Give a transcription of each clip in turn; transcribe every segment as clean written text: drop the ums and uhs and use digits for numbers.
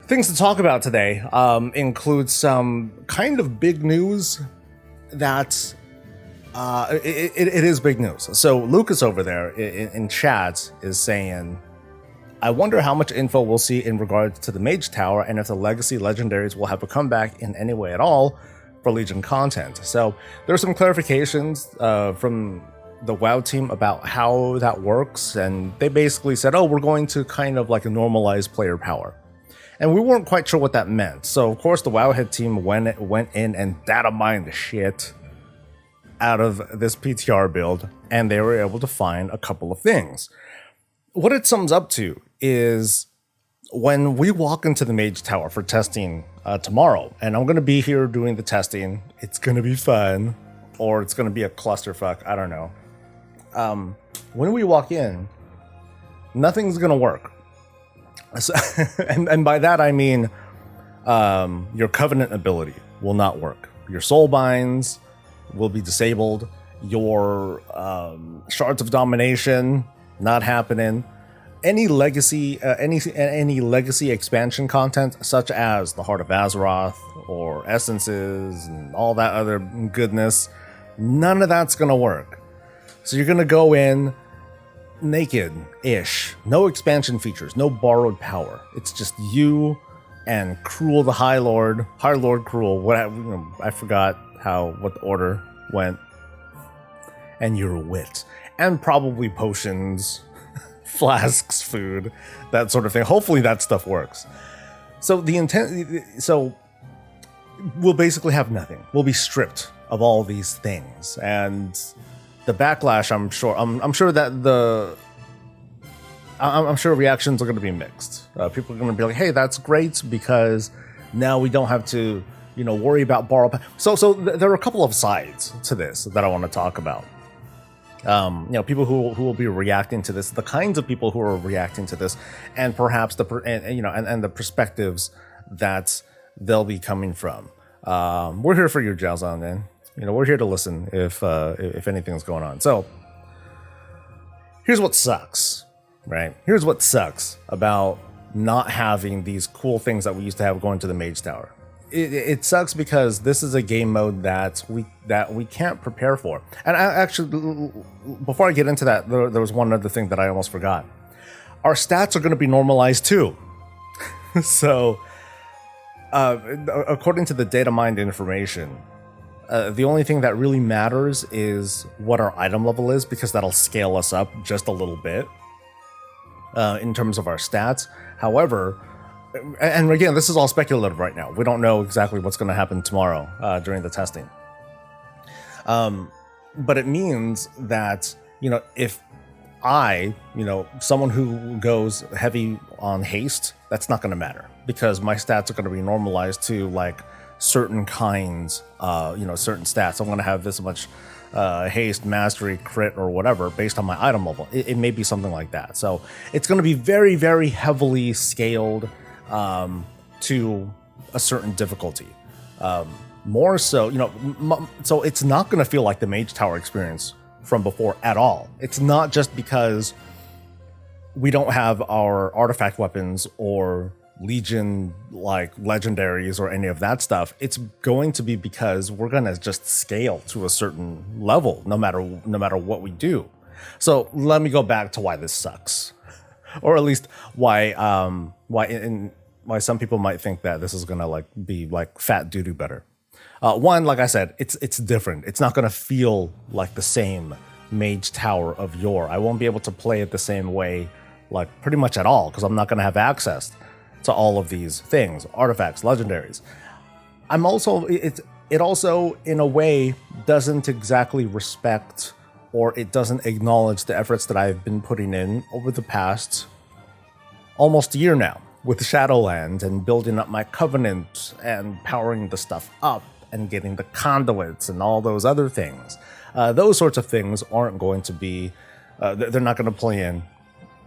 Things to talk about today include some kind of big news that it is big news. So Lucas over there in chat is saying, I wonder how much info we'll see in regards to the Mage Tower and if the Legacy Legendaries will have a comeback in any way at all for Legion content. So there's some clarifications from the WoW team about how that works, and they basically said, oh, we're going to kind of like normalize player power. And we weren't quite sure what that meant. So of course the Wowhead team went in and data mined the shit out of this PTR build, and they were able to find a couple of things. What it sums up to is when we walk into the Mage Tower for testing tomorrow, and I'm going to be here doing the testing, it's going to be fun, or it's going to be a clusterfuck, I don't know. When we walk in, nothing's going to work. So, and by that I mean your Covenant ability will not work. Your Soulbinds will be disabled. Your Shards of Domination, not happening. Any legacy expansion content, such as the Heart of Azeroth or Essences and all that other goodness, none of that's gonna work. So you're gonna go in naked-ish, no expansion features, no borrowed power. It's just you and Cruel the High Lord Cruel. I forgot what the order went. And your wit, and probably potions, flasks, food, that sort of thing. Hopefully that stuff works. So we'll basically have nothing. We'll be stripped of all these things, and the backlash, I'm sure reactions are going to be mixed. People are going to be like, "Hey, that's great because now we don't have to, worry about borrow." So there are a couple of sides to this that I want to talk about. People who will be reacting to this, the kinds of people who are reacting to this, and perhaps the perspectives that they'll be coming from. We're here for you, Jalzan, man. We're here to listen if anything's going on. So here's what sucks, right? Here's what sucks about not having these cool things that we used to have going to the Mage Tower. It sucks because this is a game mode that we can't prepare for. And actually, before I get into that, there was one other thing that I almost forgot. Our stats are going to be normalized too. So, according to the data mined information, the only thing that really matters is what our item level is, because that'll scale us up just a little bit in terms of our stats. However, and again, this is all speculative right now. We don't know exactly what's going to happen tomorrow during the testing. But it means that, if someone who goes heavy on haste, that's not going to matter because my stats are going to be normalized to like certain kinds, certain stats. I'm going to have this much haste, mastery, crit, or whatever based on my item level. It may be something like that. So it's going to be very, very heavily scaled to a certain difficulty. More so, so it's not going to feel like the Mage Tower experience from before at all. It's not just because we don't have our artifact weapons or Legion like legendaries or any of that stuff. It's going to be because we're going to just scale to a certain level no matter what we do. So let me go back to why this sucks, or at least why some people might think that this is going to be like fat doo-doo better. One, like I said, it's different. It's not going to feel like the same Mage Tower of yore. I won't be able to play it the same way, like pretty much at all, because I'm not going to have access to all of these things, artifacts, legendaries. It also in a way doesn't exactly respect, or it doesn't acknowledge the efforts that I've been putting in over the past almost a year now with Shadowlands and building up my Covenant and powering the stuff up and getting the conduits and all those other things. Those sorts of things aren't going to be, they're not going to play in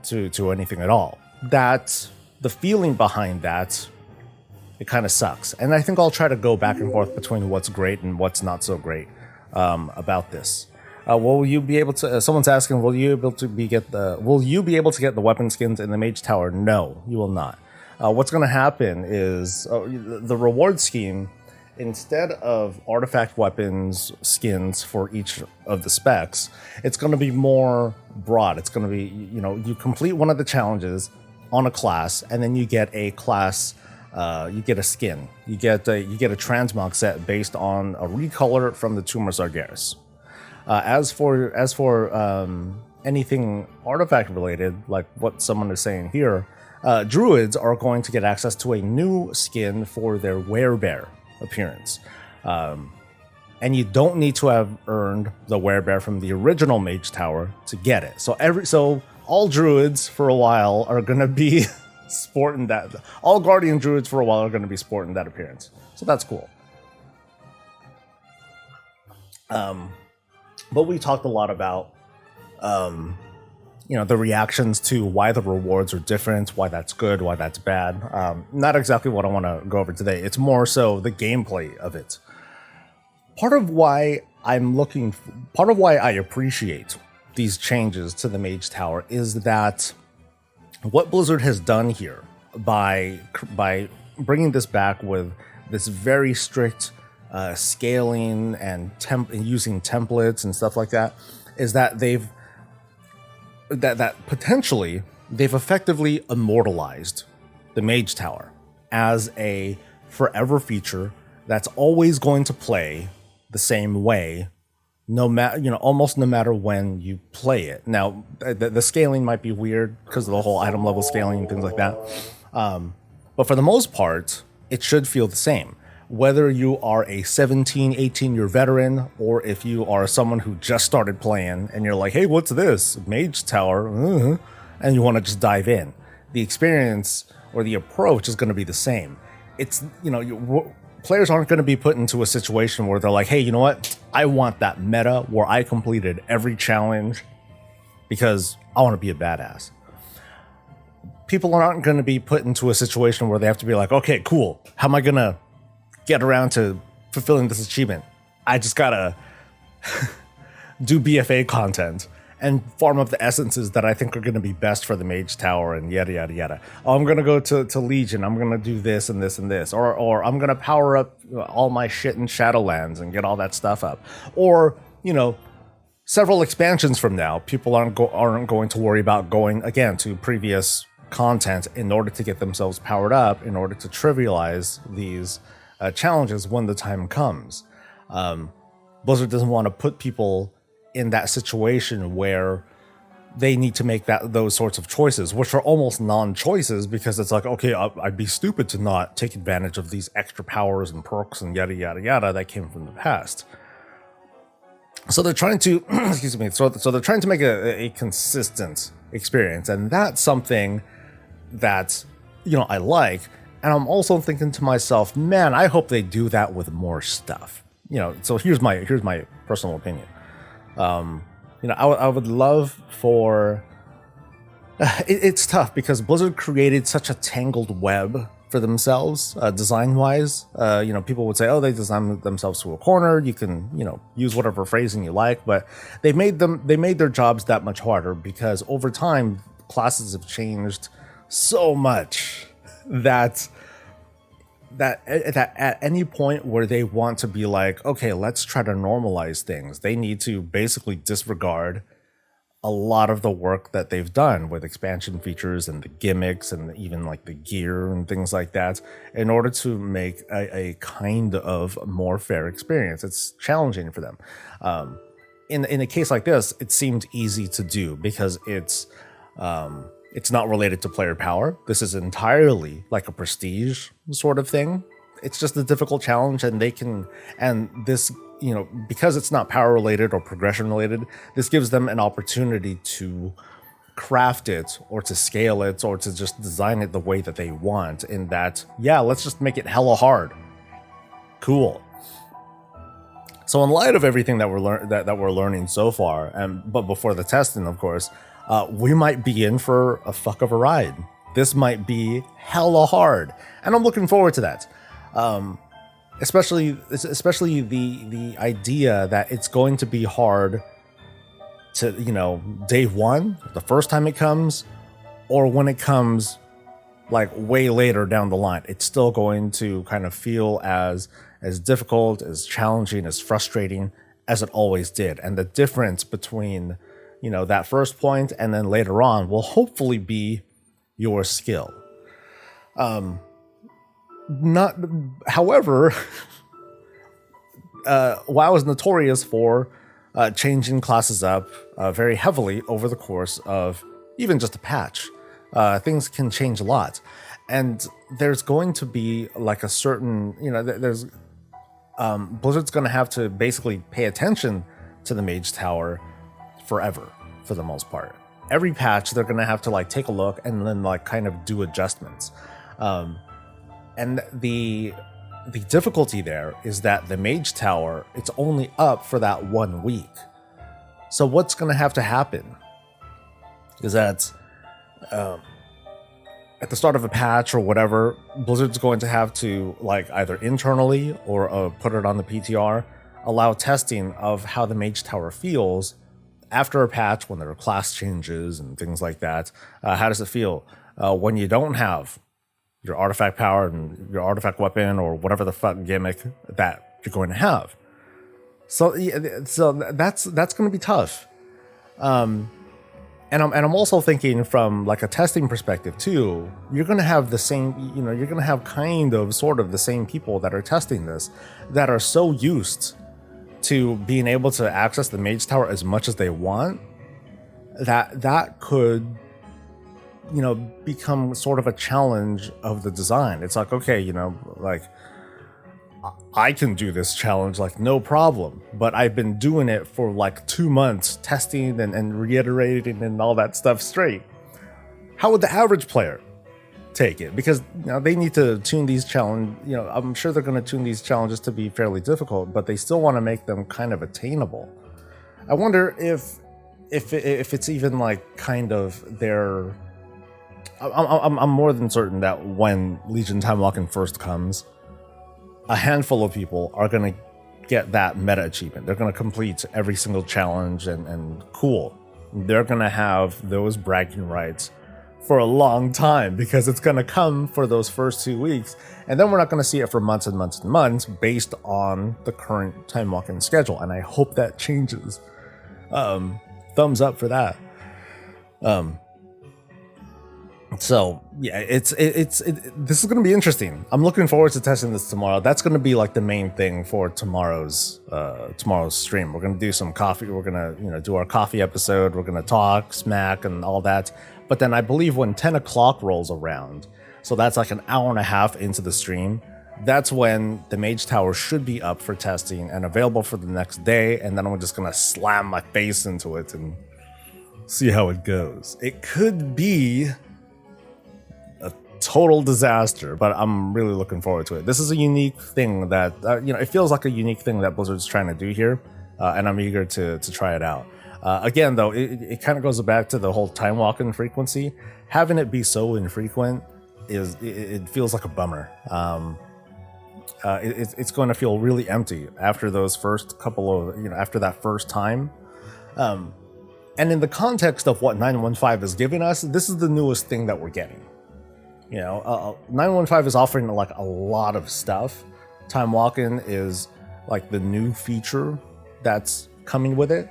to anything at all. The feeling behind that, it kind of sucks. And I think I'll try to go back and forth between what's great and what's not so great about this. Will you be able to? Someone's asking, will you be able to get the weapon skins in the Mage Tower? No, you will not. What's going to happen is the reward scheme, instead of artifact weapons skins for each of the specs, it's going to be more broad. It's going to be, you complete one of the challenges on a class, and then you get a class, you get a skin. You get a transmog set based on a recolor from the Tumor Sargeras. As for anything artifact related, like what someone is saying here, druids are going to get access to a new skin for their werebear appearance. And you don't need to have earned the werebear from the original Mage Tower to get it. So all druids for a while are going to be sporting that. All guardian druids for a while are going to be sporting that appearance. So that's cool. But we talked a lot about the reactions to why the rewards are different, why that's good, why that's bad. Not exactly what I want to go over today. It's more so the gameplay of it. Part of why I appreciate these changes to the Mage Tower is that what Blizzard has done here by bringing this back with this very strict scaling and using templates and stuff like that, is that that potentially they've effectively immortalized the Mage Tower as a forever feature that's always going to play the same way, almost no matter when you play it. Now, the scaling might be weird because of the whole item level scaling and things like that. But for the most part, it should feel the same. Whether you are a 17, 18-year veteran, or if you are someone who just started playing and you're like, hey, what's this? Mage Tower, and you want to just dive in. The experience or the approach is going to be the same. It's, players aren't going to be put into a situation where they're like, hey, you know what? I want that meta where I completed every challenge because I want to be a badass. People aren't going to be put into a situation where they have to be like, okay, cool. How am I going to get around to fulfilling this achievement? I just got to do BFA content and farm up the essences that I think are going to be best for the Mage Tower and yada, yada, yada. Oh, I'm going to go to Legion. I'm going to do this and this and this. Or I'm going to power up all my shit in Shadowlands and get all that stuff up. Or, several expansions from now, people aren't going to worry about going, again, to previous content in order to get themselves powered up, in order to trivialize these challenges when the time comes. Blizzard doesn't want to put people in that situation where they need to make those sorts of choices, which are almost non-choices, because it's like, okay, I'd be stupid to not take advantage of these extra powers and perks and yada yada yada that came from the past. So they're trying to excuse me. So they're trying to make a consistent experience, and that's something that I like. And I'm also thinking to myself, man, I hope they do that with more stuff. So here's my personal opinion. I would love for... It's tough because Blizzard created such a tangled web for themselves, design-wise. People would say, oh, they designed themselves to a corner. You can, use whatever phrasing you like, but they made their jobs that much harder because over time, classes have changed so much that at any point where they want to be like, okay, let's try to normalize things, they need to basically disregard a lot of the work that they've done with expansion features and the gimmicks and even like the gear and things like that in order to make a kind of more fair experience. It's challenging for them. In a case like this, it seemed easy to do because it's not related to player power. This is entirely like a prestige sort of thing. It's just a difficult challenge, and this, because it's not power related or progression related, this gives them an opportunity to craft it or to scale it or to just design it the way that they want. In that, yeah, let's just make it hella hard. Cool. So in light of everything that we're learning so far, but before the testing, of course, we might be in for a fuck of a ride. This might be hella hard, and I'm looking forward to that. Especially the idea that it's going to be hard to, day one, the first time it comes, or when it comes, like way later down the line, it's still going to kind of feel as difficult, as challenging, as frustrating as it always did. And the difference between, that first point and then later on will hopefully be your skill. However, WoW is notorious for changing classes up very heavily over the course of even just a patch. Things can change a lot, and there's going to be like a certain, there's Blizzard's going to have to basically pay attention to the Mage Tower forever, for the most part. Every patch, they're going to have to like take a look and then like kind of do adjustments. And the difficulty there is that the Mage Tower, it's only up for that 1 week. So what's going to have to happen is that at the start of a patch or whatever, Blizzard's going to have to like either internally or put it on the PTR, allow testing of how the Mage Tower feels after a patch when there are class changes and things like that. How does it feel when you don't have your artifact power and your artifact weapon or whatever the fuck gimmick that you're going to have? So that's going to be tough. And I'm also thinking from like a testing perspective too. You're going to have the same, you're going to have kind of sort of the same people that are testing this, that are so used to being able to access the Mage Tower as much as they want, that could, become sort of a challenge of the design. It's like, okay, like I can do this challenge like no problem, but I've been doing it for like 2 months, testing and reiterating and all that stuff straight. How would the average player take it? Because they need to tune these challenge. I'm sure they're going to tune these challenges to be fairly difficult, but they still want to make them kind of attainable. I wonder if it's even like kind of their. I'm more than certain that when Legion Time Walking first comes, a handful of people are going to get that meta achievement. They're going to complete every single challenge and cool. They're going to have those bragging rights for a long time because it's going to come for those first 2 weeks. And then we're not going to see it for months and months and months based on the current Time Walking schedule. And I hope that changes. Thumbs up for that. So yeah, this is going to be interesting. I'm looking forward to testing this tomorrow. That's going to be like the main thing for tomorrow's stream. We're going to do some coffee. We're going to do our coffee episode. We're going to talk smack and all that. But then I believe when 10 o'clock rolls around, so that's like an hour and a half into the stream, that's when the Mage Tower should be up for testing and available for the next day. And then I'm just going to slam my face into it and see how it goes. It could be total disaster, but I'm really looking forward to it. This is a unique thing that it feels like a unique thing that Blizzard's trying to do here, and I'm eager to try it out. Again, though, it kind of goes back to the whole time walking frequency. Having it be so infrequent it feels like a bummer. It's going to feel really empty after those first couple of after that first time. And in the context of what 915 is giving us, this is the newest thing that we're getting. 915 is offering like a lot of stuff. Time walking is like the new feature that's coming with it.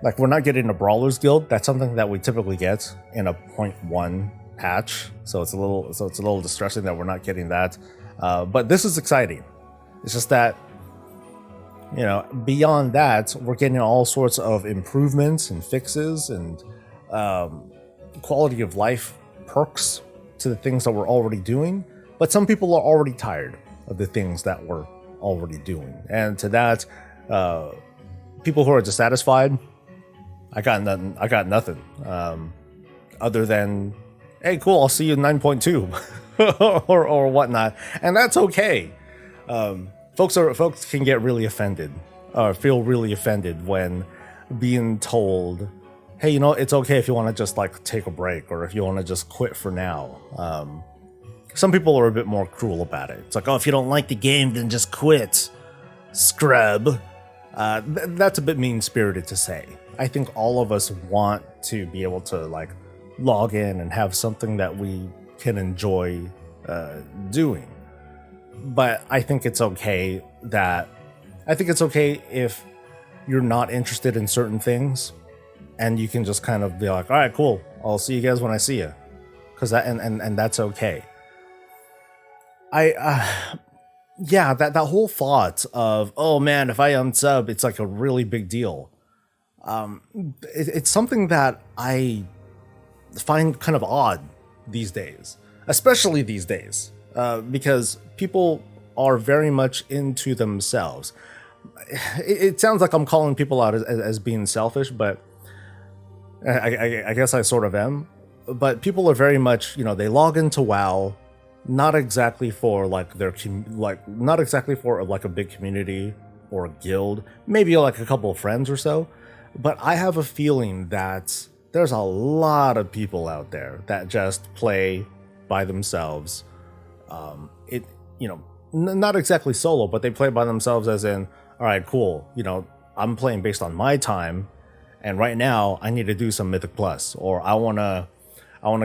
Like we're not getting a Brawlers Guild. That's something that we typically get in a 0.1 patch. So it's a little distressing that we're not getting that. But this is exciting. It's just that beyond that, we're getting all sorts of improvements and fixes and quality of life perks to the things that we're already doing, but some people are already tired of the things that we're already doing. And to that, people who are dissatisfied, I got nothing. Other than, hey, cool, I'll see you in 9.2 or whatnot. And that's okay. Folks can get really offended or feel really offended when being told, hey, it's okay if you want to just like take a break or if you want to just quit for now. Some people are a bit more cruel about it. It's like, oh, if you don't like the game, then just quit, scrub. That's a bit mean-spirited to say. I think all of us want to be able to like log in and have something that we can enjoy doing. But I think it's okay if you're not interested in certain things, and you can just kind of be like, all right, cool, I'll see you guys when I see you, because that and that's okay. That whole thought of, oh man, if I unsub, it's like a really big deal. It's something that I find kind of odd these days, especially these days, because people are very much into themselves. It sounds like I'm calling people out as being selfish, but I guess I sort of am. But people are very much, they log into WoW, not exactly for like not exactly for like a big community or a guild, maybe like a couple of friends or so. But I have a feeling that there's a lot of people out there that just play by themselves. Not exactly solo, but they play by themselves as in, all right, cool, I'm playing based on my time, and right now I need to do some Mythic Plus, or I want to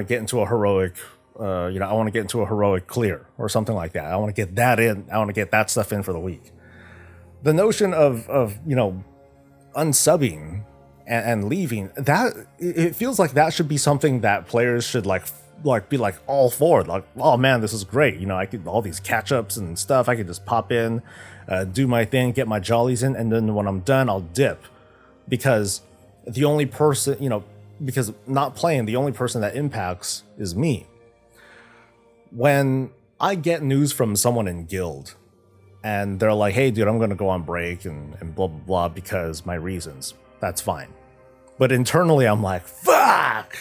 get into a heroic, I want to get into a heroic clear or something like that. I want to get that in. I want to get that stuff in for the week. The notion of unsubbing and leaving, that it feels like that should be something that players should like be like all for. Like, oh man, this is great. I could all these catch ups and stuff. I could just pop in, do my thing, get my jollies in, and then when I'm done, I'll dip. Because the only person, because not playing, the only person that impacts is me. When I get news from someone in guild and they're like, hey dude, I'm gonna go on break and blah blah blah because my reasons, that's fine. But internally I'm like, fuck,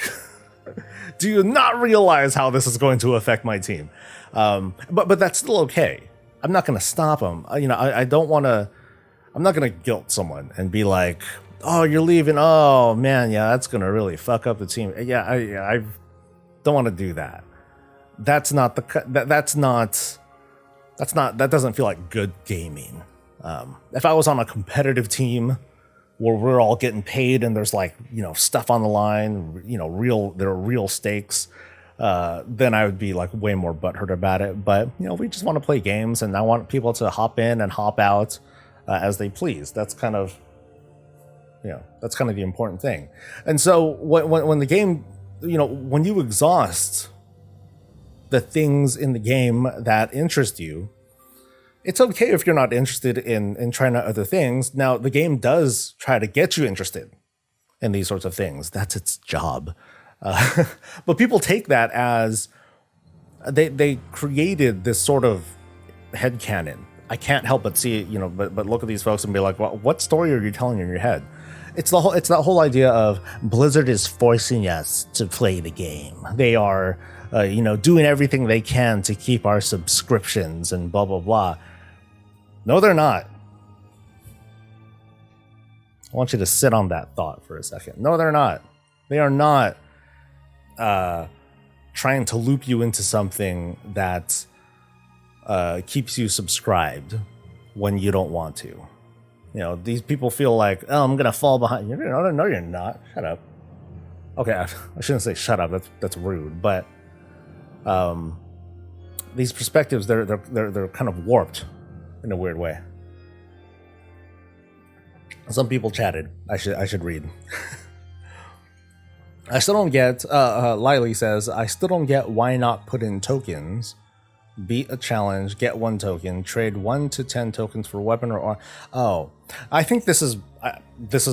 do you not realize how this is going to affect my team? But that's still okay. I'm not gonna stop them. I don't want to. I'm not gonna guilt someone and be like, oh, you're leaving, oh man, yeah, that's gonna really fuck up the team. I don't want to do that. That doesn't feel like good gaming. If I was on a competitive team where we're all getting paid and there's like, stuff on the line, there are real stakes, then I would be like way more butthurt about it. But, we just want to play games, and I want people to hop in and hop out as they please. That's kind of the important thing. And so when the game, when you exhaust the things in the game that interest you, it's okay if you're not interested in trying out other things. Now, the game does try to get you interested in these sorts of things. That's its job. But people take that as they created this sort of headcanon. I can't help but see it, but look at these folks and be like, well, what story are you telling in your head? It's that whole idea of Blizzard is forcing us to play the game. They are, doing everything they can to keep our subscriptions and blah, blah, blah. No, they're not. I want you to sit on that thought for a second. No, they're not. They are not trying to loop you into something that keeps you subscribed when you don't want to. These people feel like, oh, I'm gonna fall behind. No, you're not. Shut up. Okay, I shouldn't say shut up. That's rude. But these perspectives, they're kind of warped in a weird way. Some people chatted. I should read. I still don't get. Lily says, I still don't get why not put in tokens. Beat a challenge, get 1 token, trade 1 to 10 tokens for weapon or oh, I think this is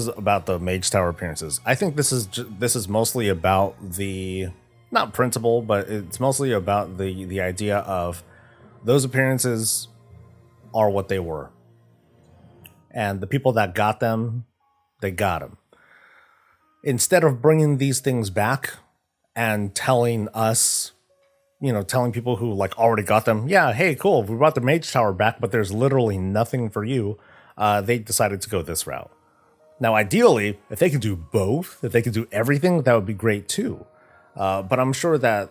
about the Mage Tower appearances. I think this is mostly about the, not principle, but it's mostly about the idea of those appearances are what they were, and the people that got them, they got them. Instead of bringing these things back and telling us, telling people who like already got them, yeah, hey, cool, we brought the Mage Tower back, but there's literally nothing for you. They decided to go this route. Now, ideally, if they could do both, if they could do everything, that would be great too. But I'm sure that,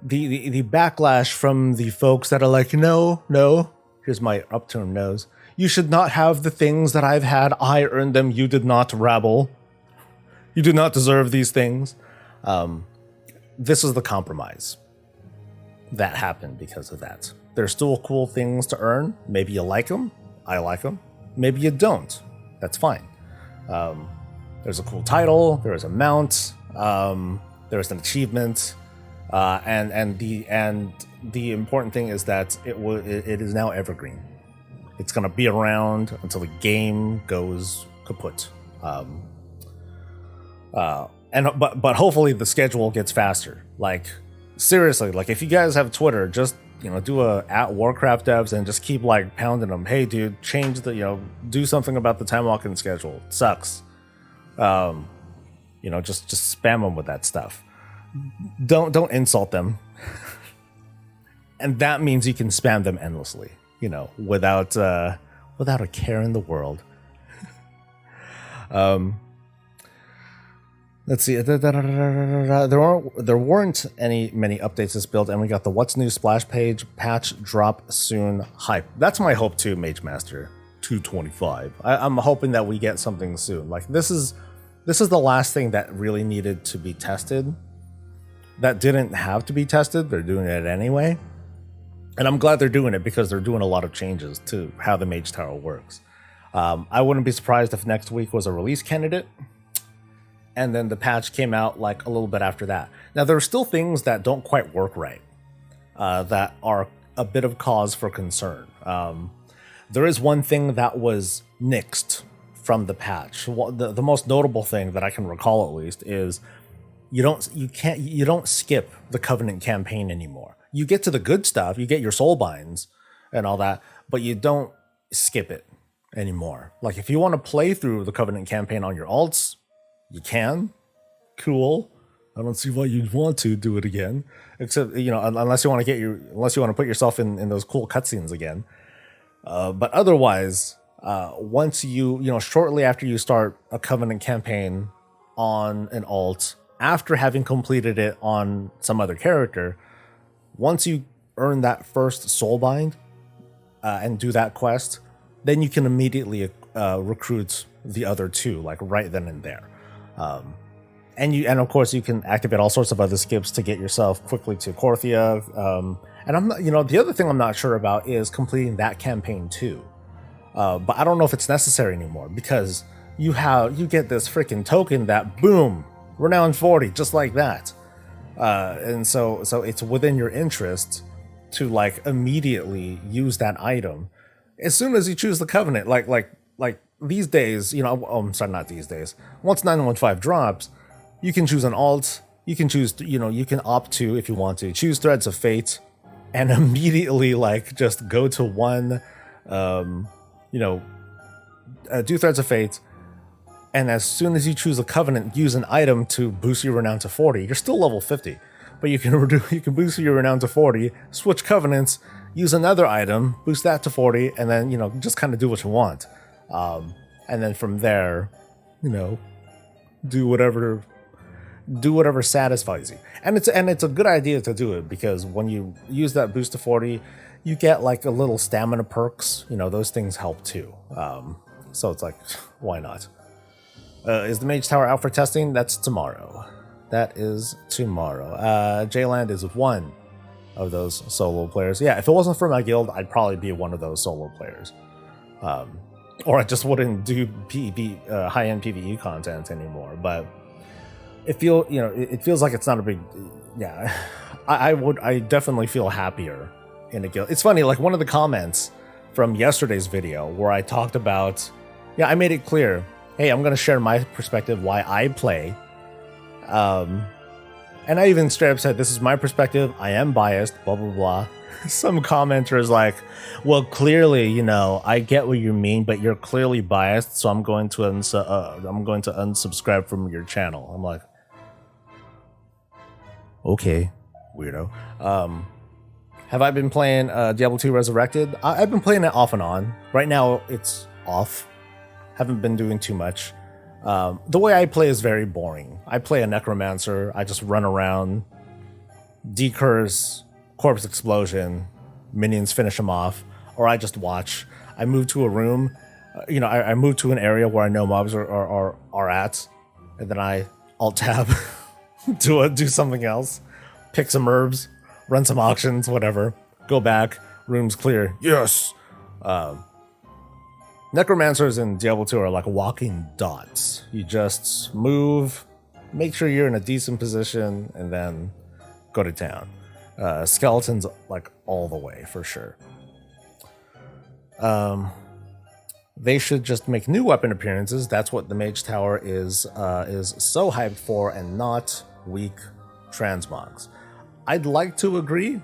the backlash from the folks that are like, no, here's my upturned nose. You should not have the things that I've had. I earned them. You did not, rabble. You do not deserve these things. this is the compromise that happened because of that. There's still cool things to earn. Maybe you like them. I like them. Maybe you don't. That's fine. There's a cool title. There's a mount. There's an achievement. And the important thing is that it is now evergreen. It's gonna be around until the game goes kaput. But hopefully the schedule gets faster. Like seriously, like if you guys have Twitter, just do a @Warcraft devs and just keep like pounding them. Hey dude, change the do something about the time walking schedule. It sucks. Just spam them with that stuff. Don't insult them. And that means you can spam them endlessly, without a care in the world. Let's see. There weren't many updates this build, and we got the What's New splash page patch drop soon hype. That's my hope too, Mage Master 225. I'm hoping that we get something soon. Like this is the last thing that really needed to be tested. That didn't have to be tested. They're doing it anyway. And I'm glad they're doing it because they're doing a lot of changes to how the Mage Tower works. I wouldn't be surprised if next week was a release candidate. And then the patch came out like a little bit after that. Now, there are still things that don't quite work right, that are a bit of cause for concern. There is one thing that was nixed from the patch. The most notable thing that I can recall, at least, is you don't skip the Covenant campaign anymore. You get to the good stuff, you get your Soulbinds and all that, but you don't skip it anymore. Like if you want to play through the Covenant campaign on your alts, you can. Cool. I don't see why you'd want to do it again, except unless you want to put yourself in those cool cutscenes again. But otherwise, once shortly after you start a Covenant campaign on an alt, after having completed it on some other character, once you earn that first Soulbind and do that quest, then you can immediately recruit the other two, like right then and there. And of course you can activate all sorts of other skips to get yourself quickly to Korthia. And I'm not, the other thing I'm not sure about is completing that campaign too. But I don't know if it's necessary anymore because you get this freaking token that boom, renowned 40, just like that. And so it's within your interest to like immediately use that item as soon as you choose the Covenant. Like these days, I'm sorry, not these days. Once 915 drops, you can choose an alt. You can choose, you can opt to, if you want to, choose Threads of Fate, and immediately like just go to one, do Threads of Fate. And as soon as you choose a Covenant, use an item to boost your renown to 40. You're still level 50, but you can boost your renown to 40, switch Covenants, use another item, boost that to 40, and then just kind of do what you want. And then from there, do whatever satisfies you. And it's a good idea to do it because when you use that boost to 40, you get like a little stamina perks. Those things help too. So it's like, why not? Is the Mage Tower out for testing? That's tomorrow. That is tomorrow. J-Land is one of those solo players. Yeah, if it wasn't for my guild, I'd probably be one of those solo players. Or I just wouldn't do PvP, high-end PvE content anymore. But it feels like it's not a big. Yeah, I definitely feel happier in a guild. It's funny, like one of the comments from yesterday's video where I talked about, I made it clear. Hey, I'm going to share my perspective why I play. And I even straight up said, this is my perspective. I am biased, blah, blah, blah. Some commenter is like, well, clearly, I get what you mean, but you're clearly biased. So I'm going to unsubscribe from your channel. I'm like, okay, weirdo. Have I been playing Diablo 2 Resurrected? I've been playing it off and on. Right now, it's off. Haven't been doing too much. The way I play is very boring. I play a necromancer. I just run around, decurse, corpse explosion, minions finish them off, or I just watch. I move to a room. I move to an area where I know mobs are at, and then I alt tab do something else. pick some herbs, run some auctions, whatever. Go back, room's clear. Yes. Necromancers in Diablo 2 are like walking dots. You just move, make sure you're in a decent position, and then go to town. Skeletons like all the way for sure. They should just make new weapon appearances. That's what the Mage Tower is so hyped for, and not weak transmogs. I'd like to agree.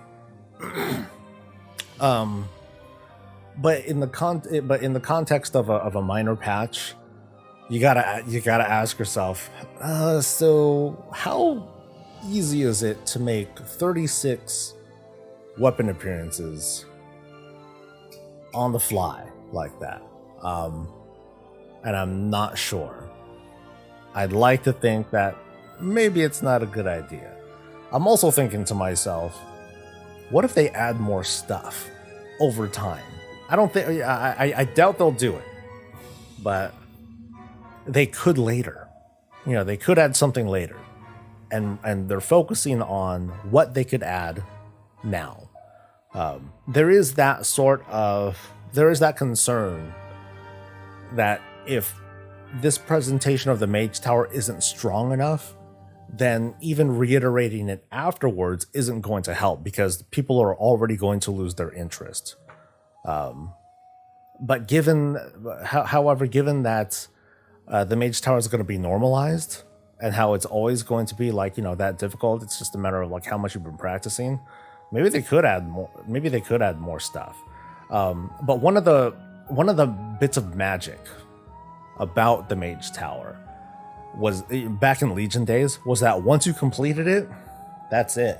But in the context of a minor patch, you gotta ask yourself, so how easy is it to make 36 weapon appearances on the fly like that? And I'm not sure. I'd like to think that maybe it's not a good idea. I'm also thinking to myself, what if they add more stuff over time? I doubt they'll do it, but they could later. They could add something later, and they're focusing on what they could add now. There is that concern that if this presentation of the Mage Tower isn't strong enough, then even reiterating it afterwards isn't going to help, because people are already going to lose their interest. But given that the Mage Tower is going to be normalized, and how it's always going to be like, that difficult, it's just a matter of like how much you've been practicing. Maybe they could add more. Maybe they could add more stuff. But one of the bits of magic about the Mage Tower was, back in Legion days, was that once you completed it, that's it.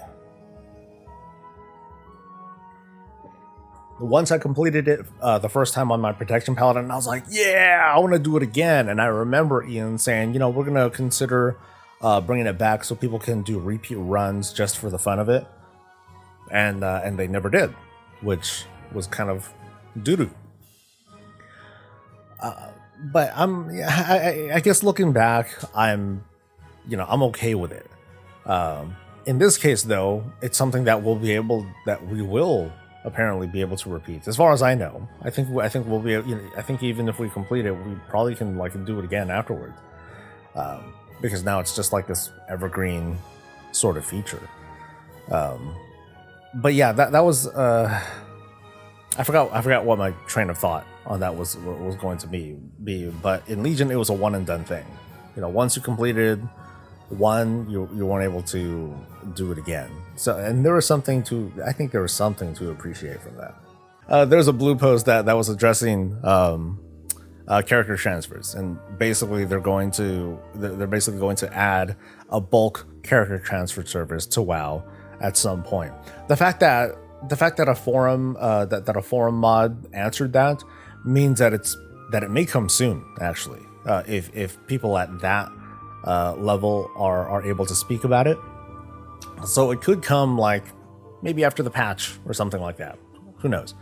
Once I completed it the first time on my Protection Paladin, I was like, yeah, I want to do it again. And I remember Ian saying, we're going to consider bringing it back so people can do repeat runs just for the fun of it. And they never did, which was kind of doo-doo. But I guess looking back, I'm okay with it. In this case, though, it's something that we will apparently be able to repeat. As far as I know, I think we'll be. I think even if we complete it, we probably can do it again afterwards, because now it's just like this evergreen sort of feature. But yeah, that was. I forgot what my train of thought on that was going to be. But in Legion, it was a one and done thing. Once you completed one, you weren't able to do it again. So, and there was something to appreciate from that. There's a blue post that was addressing character transfers, and basically they're basically going to add a bulk character transfer service to WoW at some point. The fact that a forum a forum mod answered that means that it may come soon. Actually, if people at that level are able to speak about it, so it could come maybe after the patch or something like that. Who knows?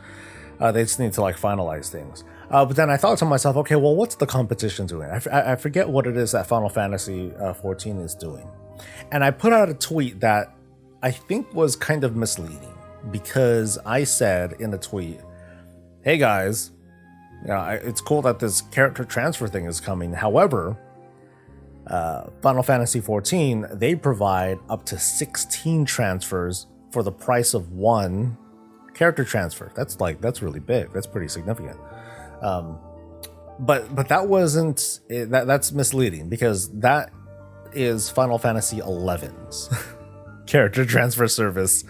They just need to finalize things. But then I thought to myself, okay, well, what's the competition doing? I forget what it is that Final Fantasy 14 is doing, and I put out a tweet that I think was kind of misleading, because I said in the tweet, hey guys, it's cool that this character transfer thing is coming. However, Final Fantasy 14, they provide up to 16 transfers for the price of one character transfer. That's really big. That's pretty significant. But that wasn't that's misleading, because that is Final Fantasy 11's character transfer service.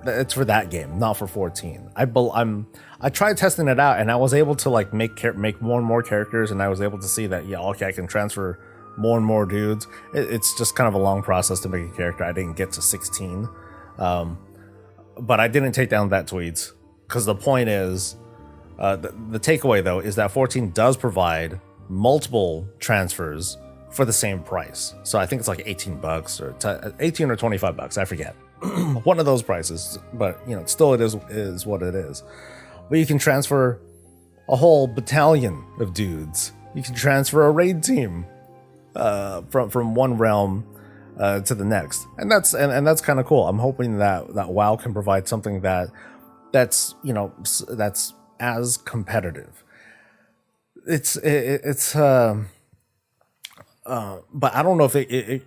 It's for that game, not for 14. I tried testing it out, and I was able to make more and more characters, and I was able to see that I can transfer more and more dudes. It's just kind of a long process to make a character. I didn't get to 16, but I didn't take down that tweet, because the point is, the takeaway though is that 14 does provide multiple transfers for the same price. So I think it's $18 or 18 or $25. I forget. One of those prices, but still it is what it is. But you can transfer a whole battalion of dudes. You can transfer a raid team from one realm to the next, and that's kind of cool. I'm hoping that WoW can provide something that's that's as competitive. But I don't know if I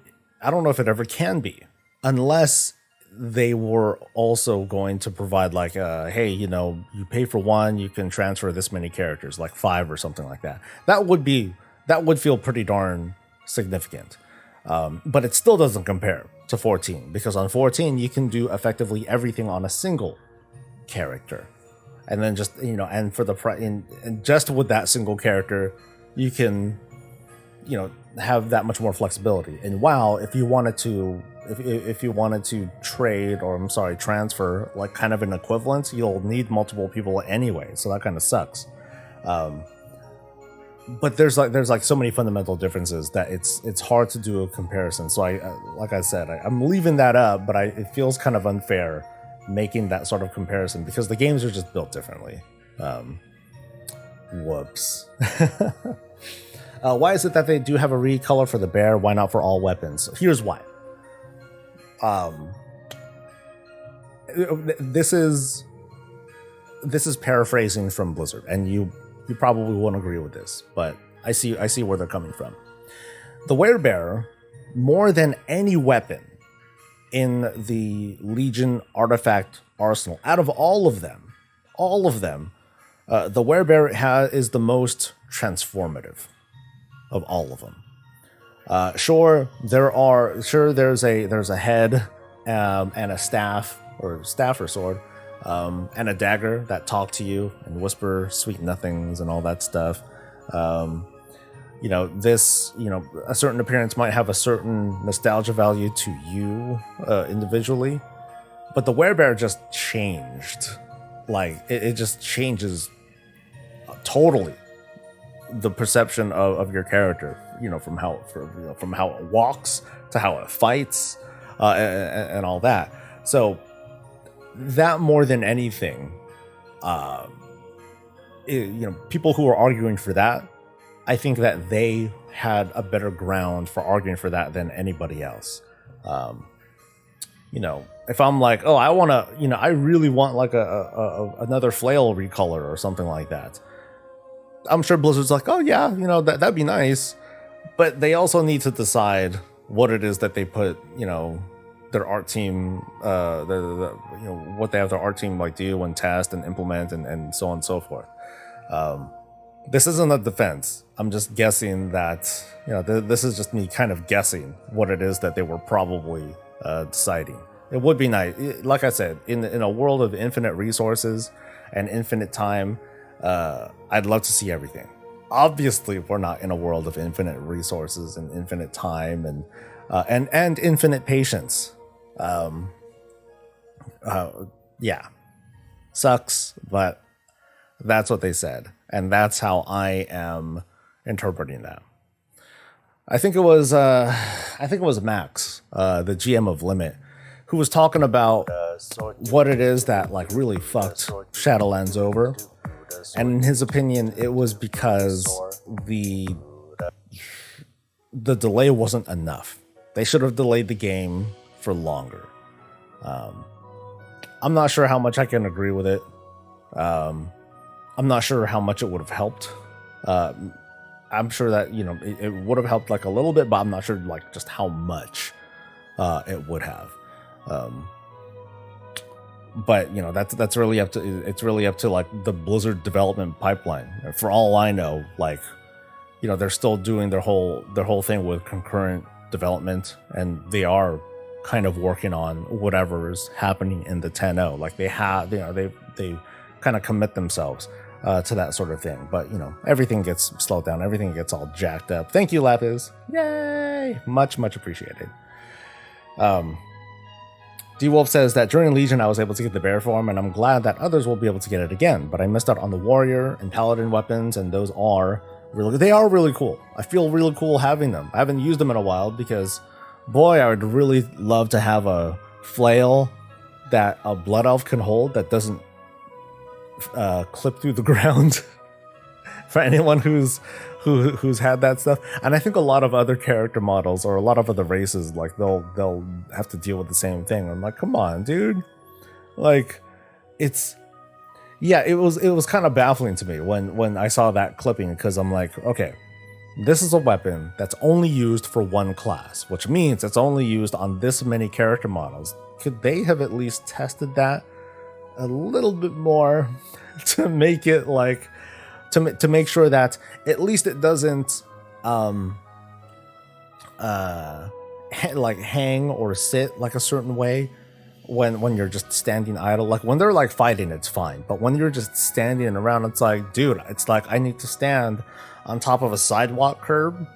don't know if it ever can be, unless they were also going to provide like, hey, you pay for one, you can transfer this many characters, like 5 or something like that. That would feel pretty darn significant. But it still doesn't compare to 14, because on 14 you can do effectively everything on a single character, and then just and for the and just with that single character you can have that much more flexibility. And WoW, if you wanted to trade, or transfer like kind of an equivalent, you'll need multiple people anyway, so that kind of sucks. But there's so many fundamental differences that it's hard to do a comparison. So like I said, I'm leaving that up, but it feels kind of unfair making that sort of comparison, because the games are just built differently. Whoops. Why is it that they do have a recolor for the bear? Why not for all weapons? Here's why. This is paraphrasing from Blizzard, and you probably won't agree with this, but I see where they're coming from. The werebearer, more than any weapon in the Legion artifact arsenal, out of all of them, the werebearer is the most transformative of all of them. There's a head and a staff or sword, and a dagger that talk to you and whisper sweet nothings and all that stuff. A certain appearance might have a certain nostalgia value to you individually, but the werebearer just changed. Like it just changes totally the perception of your character, from how it walks to how it fights, and all that. So that, more than anything, people who are arguing for that, I think that they had a better ground for arguing for that than anybody else. If I'm like, oh, I really want like another flail recolor or something like that, I'm sure Blizzard's like, oh yeah, that'd be nice, but they also need to decide what it is that they put, their art team, what they have their art team like do and test and implement and so on and so forth. This isn't a defense. I'm just guessing that, this is just me kind of guessing what it is that they were probably deciding. It would be nice, like I said, in a world of infinite resources and infinite time, I'd love to see everything. Obviously, we're not in a world of infinite resources and infinite time and infinite patience. Yeah, sucks, but that's what they said, and that's how I am interpreting that. I think it was Max, the GM of Limit, who was talking about what it is that like really fucked Shadowlands over. And in his opinion, it was because the delay wasn't enough. They should have delayed the game for longer. I'm not sure how much I can agree with it. I'm not sure how much it would have helped. I'm sure that it would have helped like a little bit, but I'm not sure like just how much it would have. But that's really up to like the Blizzard development pipeline. For all I know, like they're still doing their whole thing with concurrent development, and they are kind of working on whatever's happening in the 10.0. Like they kind of commit themselves to that sort of thing. But everything gets slowed down, everything gets all jacked up. Thank you, Lapis. Yay! Much appreciated. D-Wolf says that during Legion I was able to get the bear form, and I'm glad that others will be able to get it again, but I missed out on the warrior and paladin weapons, and those are really cool. I feel really cool having them. I haven't used them in a while because, boy, I would really love to have a flail that a blood elf can hold that doesn't clip through the ground. for anyone who's had that stuff. And I think a lot of other character models or a lot of other races, like they'll have to deal with the same thing. I'm like, come on, dude. Like, it was kind of baffling to me when I saw that clipping, because I'm like, okay, this is a weapon that's only used for one class, which means it's only used on this many character models. Could they have at least tested that a little bit more to make it like to make sure that at least it doesn't like hang or sit like a certain way when you're just standing idle? Like when they're like fighting, it's fine, but when you're just standing around, it's like, dude, it's like I need to stand on top of a sidewalk curb.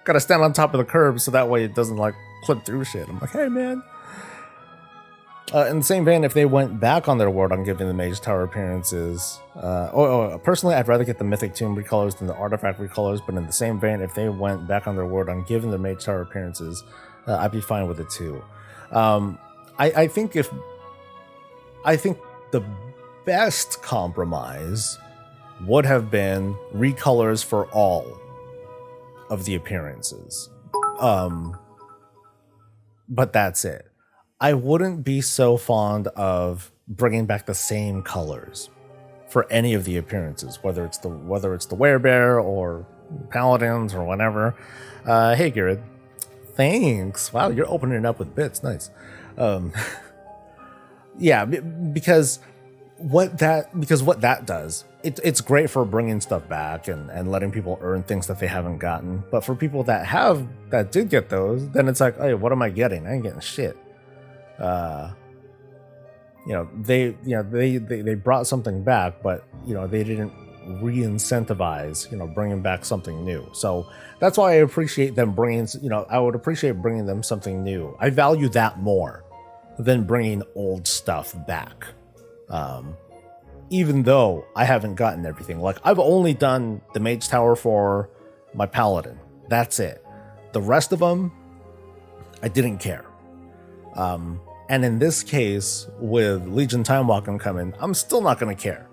Gotta stand on top of the curb so that way it doesn't like clip through shit. I'm like, hey man. In the same vein, if they went back on their word on giving the Mage Tower appearances, personally, I'd rather get the Mythic Tomb recolors than the Artifact recolors, but in the same vein, if they went back on their word on giving the Mage Tower appearances, I'd be fine with it too. I think the best compromise would have been recolors for all of the appearances. But that's it. I wouldn't be so fond of bringing back the same colors for any of the appearances, whether it's the Werebear or Paladins or whatever. Hey Garrett, thanks. Wow, you're opening it up with bits. Nice. Yeah, because what that does, it's great for bringing stuff back and letting people earn things that they haven't gotten. But for people that did get those, then it's like, hey, what am I getting? I ain't getting shit. They brought something back, but they didn't re-incentivize bringing back something new. So that's why I appreciate them bringing. I would appreciate bringing them something new. I value that more than bringing old stuff back. Even though I haven't gotten everything, like I've only done the Mage Tower for my Paladin. That's it. The rest of them, I didn't care. And in this case, with Legion Timewalking coming, I'm still not going to care.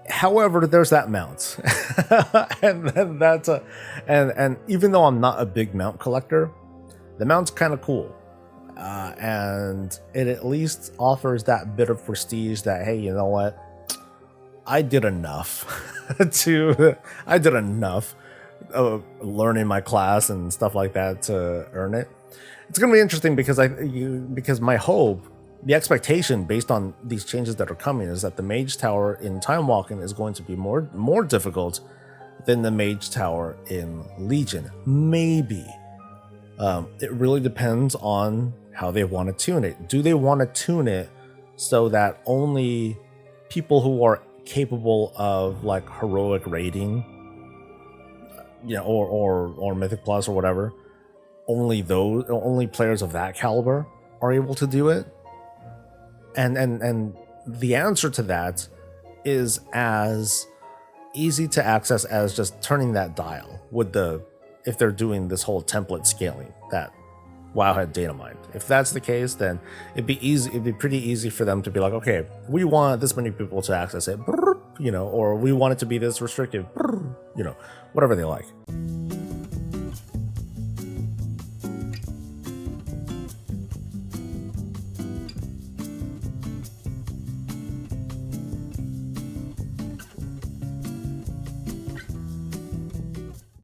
However, there's that mount, and even though I'm not a big mount collector, the mount's kind of cool, and it at least offers that bit of prestige that, hey, you know what, I did enough of learning my class and stuff like that to earn it. It's going to be interesting because my hope, the expectation based on these changes that are coming, is that the Mage Tower in Timewalking is going to be more difficult than the Mage Tower in Legion. Maybe. It really depends on how they want to tune it. Do they want to tune it so that only people who are capable of like heroic raiding, or Mythic Plus or whatever, only players of that caliber are able to do it? And the answer to that is as easy to access as just turning that dial if they're doing this whole template scaling that WoW had data mined. If that's the case, then it'd be pretty easy for them to be like, okay, we want this many people to access it, or we want it to be this restrictive, whatever they like.